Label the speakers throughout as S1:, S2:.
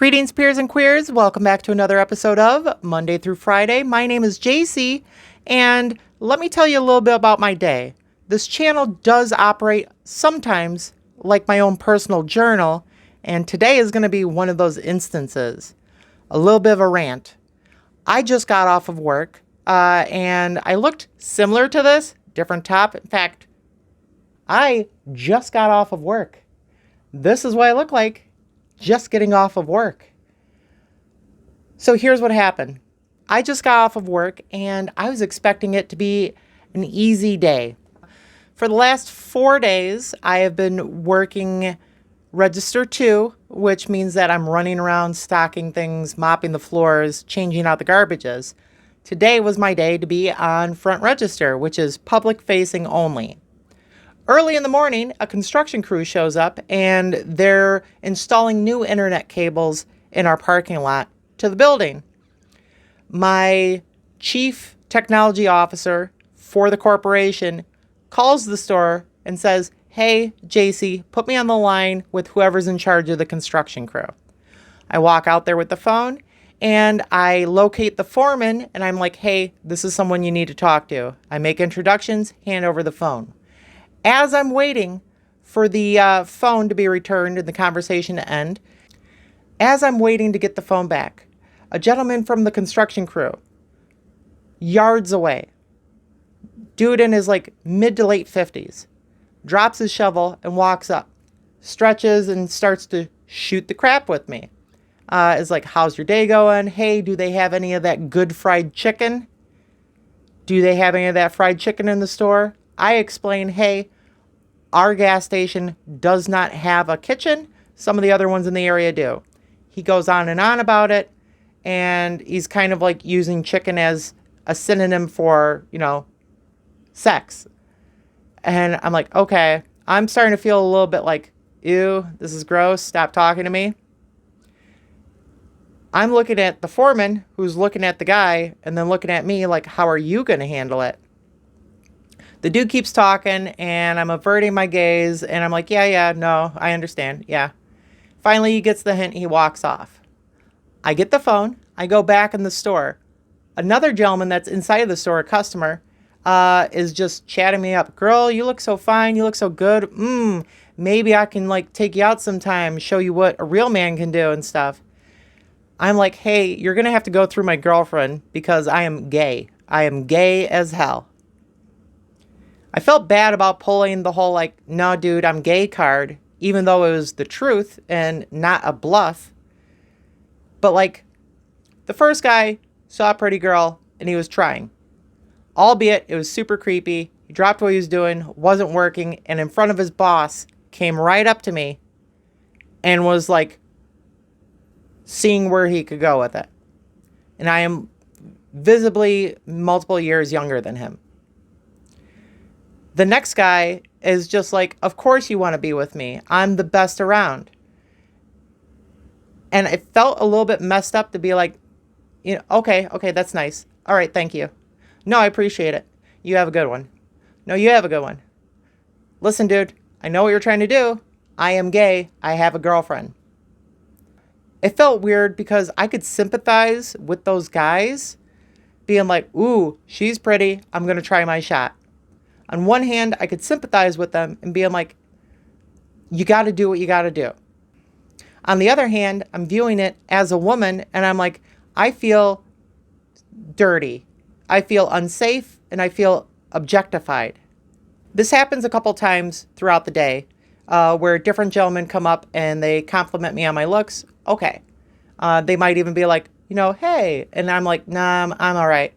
S1: Greetings, peers and queers. Welcome back to another episode of Monday through Friday. My name is JC, and let me tell you a little bit about my day. This channel does operate sometimes like my own personal journal, and today is going to be one of those instances. A little bit of a rant. I just got off of work, and I looked similar to this, different top. In fact, I just got off of work. This is what I look like just getting off of work. So here's what happened. I just got off of work and I was expecting it to be an easy day. For the last 4 days, I have been working Register 2, which means that I'm running around stocking things, mopping the floors, changing out the garbages. Today was my day to be on Front Register, which is public facing only. Early in the morning, a construction crew shows up and they're installing new internet cables in our parking lot to the building. My chief technology officer for the corporation calls the store and says, "Hey, JC, put me on the line with whoever's in charge of the construction crew." I walk out there with the phone and I locate the foreman and I'm like, "Hey, this is someone you need to talk to." I make introductions, hand over the phone. As I'm waiting for the phone to be returned and the conversation to end, as I'm waiting to get the phone back, a gentleman from the construction crew, yards away, dude in his mid to late 50s, drops his shovel and walks up, stretches and starts to shoot the crap with me. Is like, "How's your day going? Hey, do they have any of that good fried chicken? Do they have any of that fried chicken in the store?" I explain, "Hey, our gas station does not have a kitchen. Some of the other ones in the area do." He goes on and on about it, and he's kind of like using chicken as a synonym for, sex. And I'm like, okay, I'm starting to feel a little bit like, ew, this is gross. Stop talking to me. I'm looking at the foreman who's looking at the guy and then looking at me like, how are you going to handle it? The dude keeps talking and I'm averting my gaze and I'm like, yeah, no, I understand. Yeah. Finally, he gets the hint. He walks off. I get the phone. I go back in the store. Another gentleman that's inside of the store, a customer, is just chatting me up. "Girl, you look so fine. You look so good. Maybe I can take you out sometime, show you what a real man can do and stuff." I'm like, "Hey, you're going to have to go through my girlfriend because I am gay. I am gay as hell." I felt bad about pulling the whole "no, dude, I'm gay" card, even though it was the truth and not a bluff. But the first guy saw a pretty girl and he was trying. Albeit it was super creepy. He dropped what he was doing, wasn't working, and in front of his boss came right up to me and was seeing where he could go with it. And I am visibly multiple years younger than him. The next guy is just like, "Of course you want to be with me. I'm the best around." And it felt a little bit messed up to be like, okay, that's nice. All right, thank you. No, I appreciate it. You have a good one. No, you have a good one. Listen, dude, I know what you're trying to do. I am gay. I have a girlfriend. It felt weird because I could sympathize with those guys being like, "Ooh, she's pretty. I'm going to try my shot." On one hand, I could sympathize with them and being like, you got to do what you got to do. On the other hand, I'm viewing it as a woman and I'm like, I feel dirty. I feel unsafe and I feel objectified. This happens a couple times throughout the day where different gentlemen come up and they compliment me on my looks. Okay. They might even be like, "Hey." And I'm like, "Nah, I'm all right."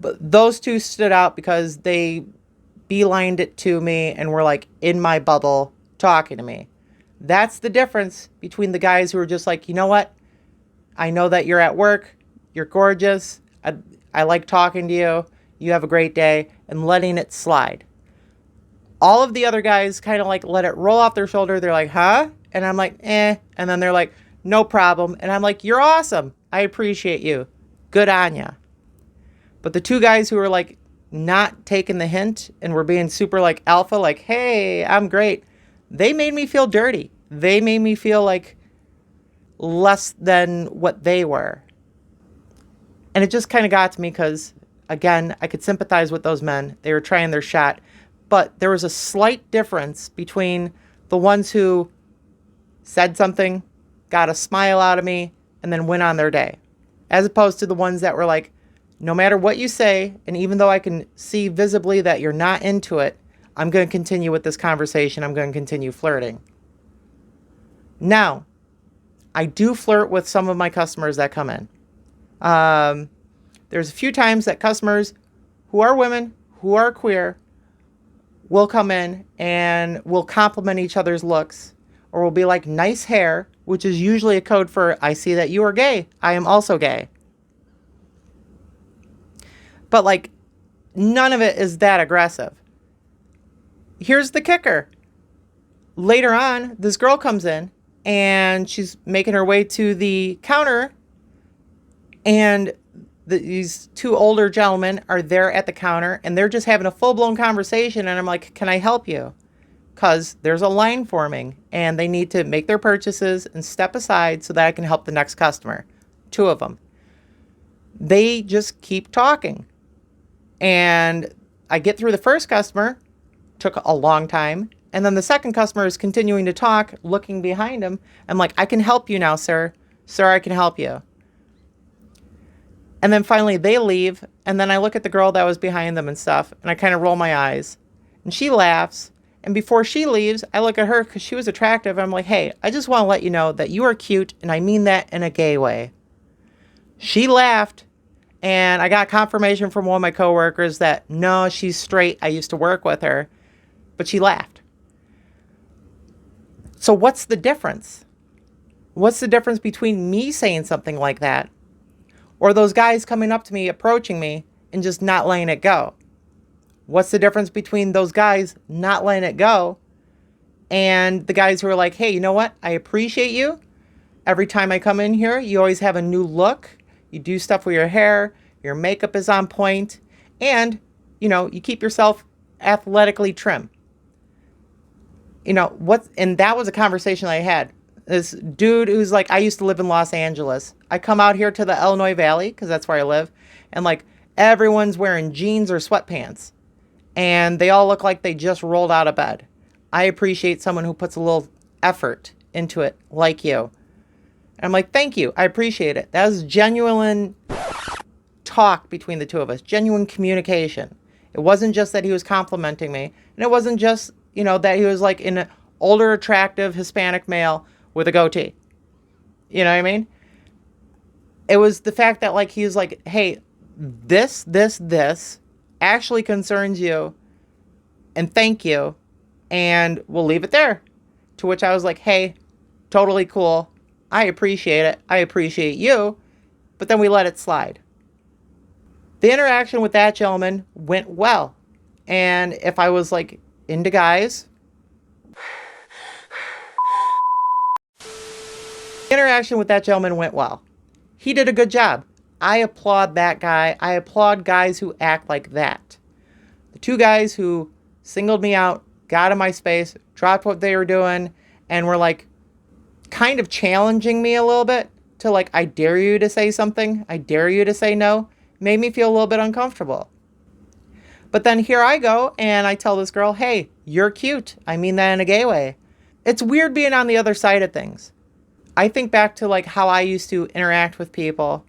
S1: But those two stood out because they beelined it to me and were in my bubble talking to me. That's the difference between the guys who are just like, "You know what? I know that you're at work. You're gorgeous. I like talking to you. You have a great day," and letting it slide. All of the other guys kind of let it roll off their shoulder. They're like, "Huh?" And I'm like, "Eh." And then they're like, "No problem." And I'm like, "You're awesome. I appreciate you. Good on ya." But the two guys who were not taking the hint and were being super alpha, "Hey, I'm great," they made me feel dirty. They made me feel like less than what they were. And it just kind of got to me because, again, I could sympathize with those men. They were trying their shot. But there was a slight difference between the ones who said something, got a smile out of me, and then went on their day, as opposed to the ones that were like, no matter what you say, and even though I can see visibly that you're not into it, I'm going to continue with this conversation. I'm going to continue flirting. Now, I do flirt with some of my customers that come in. There's a few times that customers who are women, who are queer, will come in and will compliment each other's looks, or will be like, nice hair, which is usually a code for, I see that you are gay. I am also gay. But like, none of it is that aggressive. Here's the kicker. Later on, this girl comes in and she's making her way to the counter, and these two older gentlemen are there at the counter and they're just having a full-blown conversation. And I'm like, can I help you? Because there's a line forming and they need to make their purchases and step aside so that I can help the next customer. Two of them. They just keep talking. And I get through the first customer, took a long time. And then the second customer is continuing to talk, looking behind him. I'm like, I can help you now, sir. Sir, I can help you. And then finally they leave. And then I look at the girl that was behind them and stuff. And I kind of roll my eyes. And she laughs. And before she leaves, I look at her because she was attractive. I'm like, hey, I just want to let you know that you are cute. And I mean that in a gay way. She laughed. And I got confirmation from one of my coworkers that, no, she's straight. I used to work with her. But she laughed. So what's the difference? What's the difference between me saying something like that or those guys coming up to me, approaching me, and just not letting it go? What's the difference between those guys not letting it go and the guys who are like, hey, you know what? I appreciate you. Every time I come in here, you always have a new look. You do stuff with your hair. Your makeup is on point. And, you keep yourself athletically trim. And that was a conversation I had. This dude who's like, I used to live in Los Angeles. I come out here to the Illinois Valley because that's where I live. And like everyone's wearing jeans or sweatpants. And they all look like they just rolled out of bed. I appreciate someone who puts a little effort into it like you. And I'm like, thank you. I appreciate it. That was genuine talk between the two of us. Genuine communication. It wasn't just that he was complimenting me. And it wasn't just, that he was like an older, attractive Hispanic male with a goatee. You know what I mean? It was the fact that like, he was like, hey, this actually concerns you. And thank you. And we'll leave it there. To which I was like, hey, totally cool. I appreciate it. I appreciate you. But then we let it slide. The interaction with that gentleman went well. And if I was like into guys, the interaction with that gentleman went well. He did a good job. I applaud that guy. I applaud guys who act like that. The two guys who singled me out, got in my space, dropped what they were doing, and were like kind of challenging me a little bit to like, I dare you to say something. I dare you to say no. Made me feel a little bit uncomfortable. But then here I go and I tell this girl, hey, you're cute. I mean that in a gay way. It's weird being on the other side of things. I think back to like how I used to interact with people.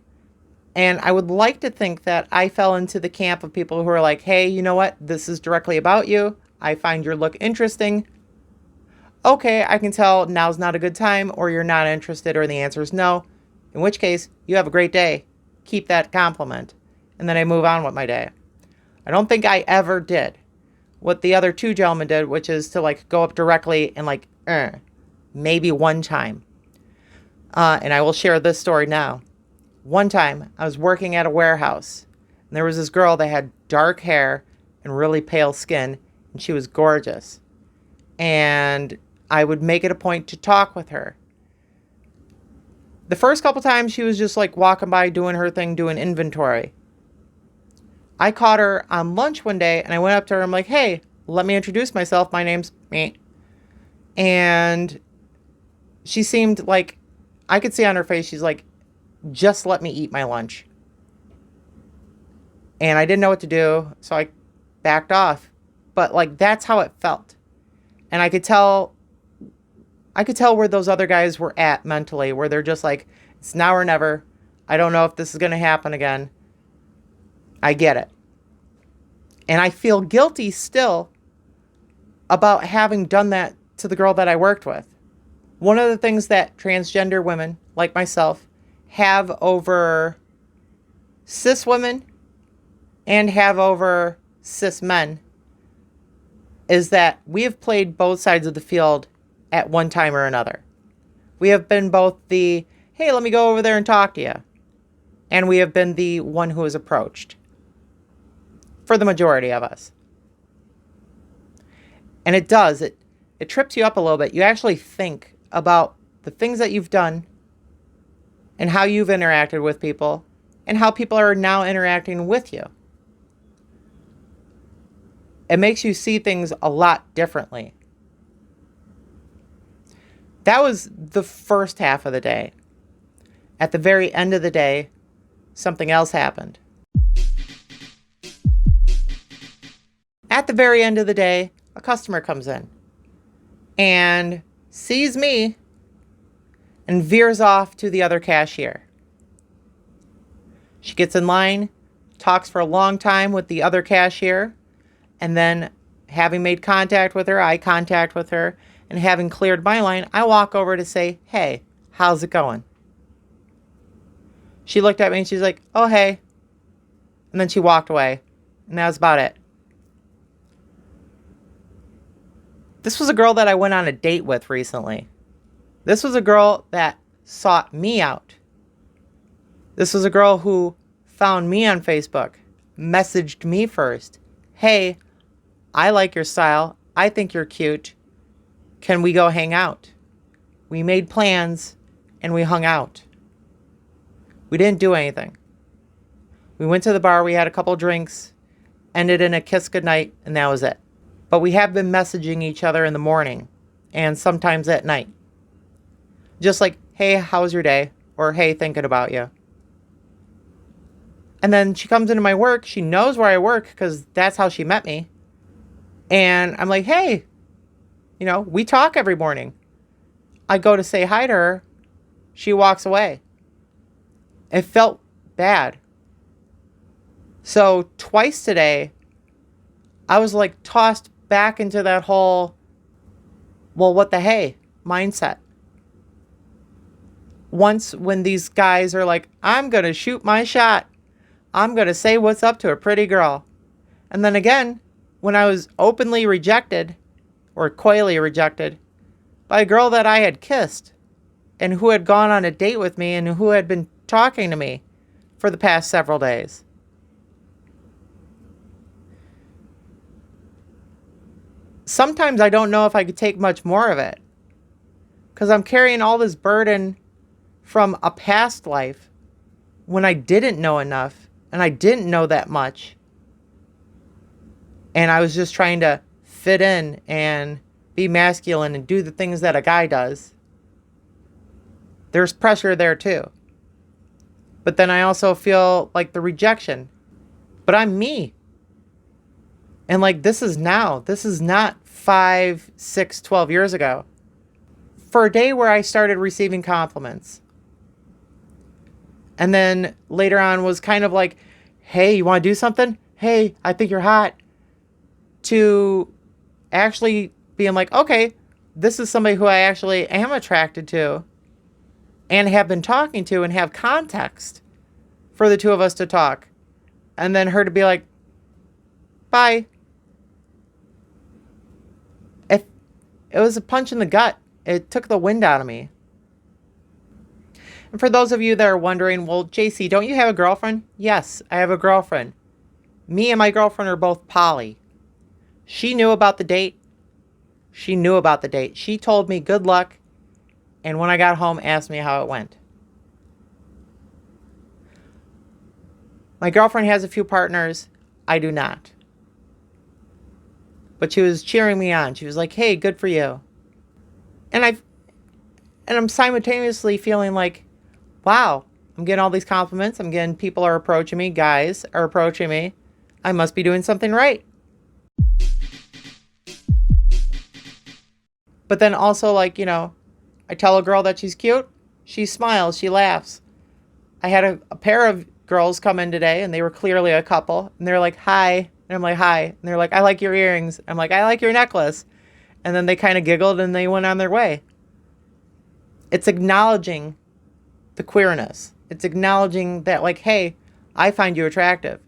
S1: And I would like to think that I fell into the camp of people who are like, hey, you know what? This is directly about you. I find your look interesting. Okay, I can tell now's not a good time, or you're not interested, or the answer is no. In which case, you have a great day. Keep that compliment. And then I move on with my day. I don't think I ever did what the other two gentlemen did, which is to like go up directly and like, maybe one time. And I will share this story now. One time I was working at a warehouse and there was this girl that had dark hair and really pale skin, and she was gorgeous. And I would make it a point to talk with her. The first couple times she was just like walking by, doing her thing, doing inventory. I caught her on lunch one day and I went up to her. I'm like, hey, let me introduce myself. My name's me. And she seemed like I could see on her face, she's like, just let me eat my lunch. And I didn't know what to do, so I backed off. But like, that's how it felt. And I could tell where those other guys were at mentally, where they're just like, it's now or never. I don't know if this is going to happen again. I get it. And I feel guilty still about having done that to the girl that I worked with. One of the things that transgender women like myself have over cis women and have over cis men is that we have played both sides of the field at one time or another. We have been both the, hey, let me go over there and talk to you. And we have been the one who is approached. For the majority of us. And it trips you up a little bit. You actually think about the things that you've done and how you've interacted with people and how people are now interacting with you. It makes you see things a lot differently. That was the first half of the day. At the very end of the day, something else happened. At the very end of the day, a customer comes in and sees me and veers off to the other cashier. She gets in line, talks for a long time with the other cashier, and then having made eye contact with her, and having cleared my line, I walk over to say, hey, how's it going? She looked at me and she's like, oh, hey. And then she walked away. And that was about it. This was a girl that I went on a date with recently. This was a girl that sought me out. This was a girl who found me on Facebook, messaged me first. Hey, I like your style. I think you're cute. Can we go hang out? We made plans and we hung out. We didn't do anything. We went to the bar, we had a couple drinks, ended in a kiss goodnight, and that was it. But we have been messaging each other in the morning and sometimes at night. Just like, hey, how was your day? Or hey, thinking about you. And then she comes into my work. She knows where I work because that's how she met me. And I'm like, hey, we talk every morning. I go to say hi to her. She walks away. It felt bad. So twice today, I was like tossed back into that whole, well, what the hey mindset. Once when these guys are like, I'm going to shoot my shot. I'm going to say what's up to a pretty girl. And then again, when I was openly rejected or coyly rejected by a girl that I had kissed and who had gone on a date with me and who had been talking to me for the past several days. Sometimes I don't know if I could take much more of it because I'm carrying all this burden from a past life when I didn't know enough and I didn't know that much. And I was just trying to fit in and be masculine and do the things that a guy does. There's pressure there too. But then I also feel like the rejection. But I'm me. And like, this is now. This is not 5, 6, 12 years ago. For a day where I started receiving compliments. And then later on was kind of like, hey, you want to do something? Hey, I think you're hot. To actually being like, okay, this is somebody who I actually am attracted to and have been talking to and have context for the two of us to talk. And then her to be like, bye. It was a punch in the gut. It took the wind out of me. And for those of you that are wondering, well, JC, don't you have a girlfriend? Yes, I have a girlfriend. Me and my girlfriend are both poly. She knew about the date. She told me good luck. And when I got home, asked me how it went. My girlfriend has a few partners. I do not. But she was cheering me on. She was like, hey, good for you. And And I'm simultaneously feeling like, wow, I'm getting all these compliments. I'm getting people are approaching me. Guys are approaching me. I must be doing something right. But then also, like, I tell a girl that she's cute. She smiles. She laughs. I had a pair of girls come in today, and they were clearly a couple. And they're like, hi. And I'm like, hi. And they're like, I like your earrings. I'm like, I like your necklace. And then they kind of giggled and they went on their way. It's acknowledging the queerness. It's acknowledging that, like, hey, I find you attractive.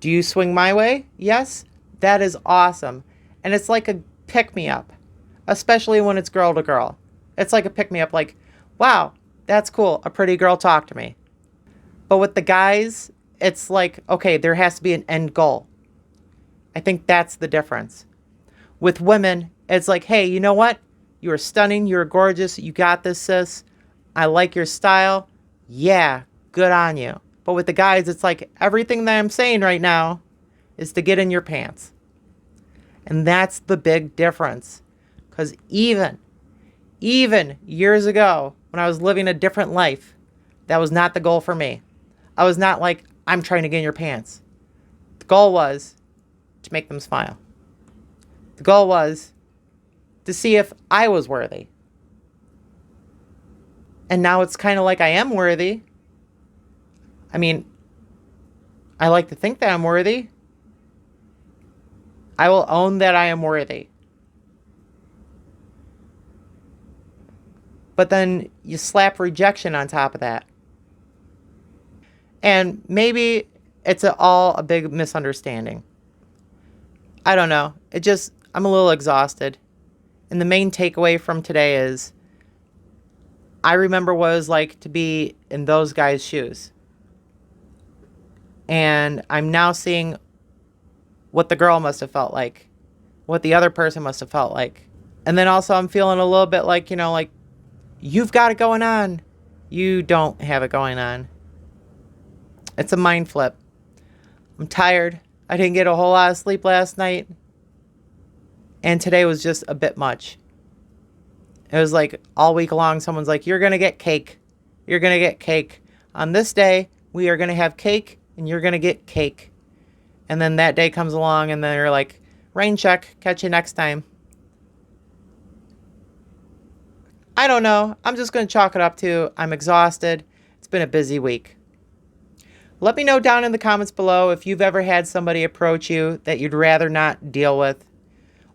S1: Do you swing my way? Yes. That is awesome. And it's like a pick-me-up, especially when it's girl to girl. It's like a pick-me-up, like, wow, that's cool. A pretty girl talked to me. But with the guys, it's like, okay, there has to be an end goal. I think that's the difference. With women, it's like, hey, you know what? You are stunning. You're gorgeous. You got this, sis. I like your style. Yeah, good on you. But with the guys, it's like everything that I'm saying right now is to get in your pants. And that's the big difference. Because even years ago, when I was living a different life, that was not the goal for me. I was not like, I'm trying to get in your pants. The goal was to make them smile. The goal was to see if I was worthy. And now it's kind of like I am worthy. I mean, I like to think that I'm worthy. I will own that I am worthy. But then you slap rejection on top of that. And maybe it's all a big misunderstanding. I don't know. I'm a little exhausted. And the main takeaway from today is I remember what it was like to be in those guys' shoes. And I'm now seeing what the girl must have felt like, what the other person must have felt like. And then also I'm feeling a little bit like, like you've got it going on. You don't have it going on. It's a mind flip. I'm tired. I didn't get a whole lot of sleep last night. And today was just a bit much. It was like all week long, someone's like, you're going to get cake. You're going to get cake. On this day, we are going to have cake and you're going to get cake. And then that day comes along and they're like, rain check, catch you next time. I don't know. I'm just going to chalk it up to I'm exhausted. It's been a busy week. Let me know down in the comments below if you've ever had somebody approach you that you'd rather not deal with.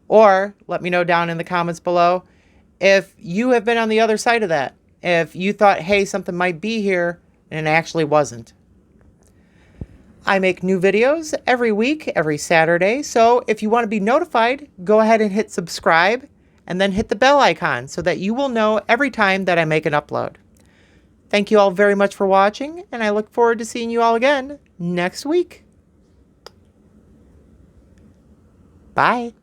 S1: Or let me know down in the comments below if you have been on the other side of that. If you thought, hey, something might be here and it actually wasn't. I make new videos every week, every Saturday. So if you want to be notified, go ahead and hit subscribe and then hit the bell icon so that you will know every time that I make an upload. Thank you all very much for watching, and I look forward to seeing you all again next week. Bye.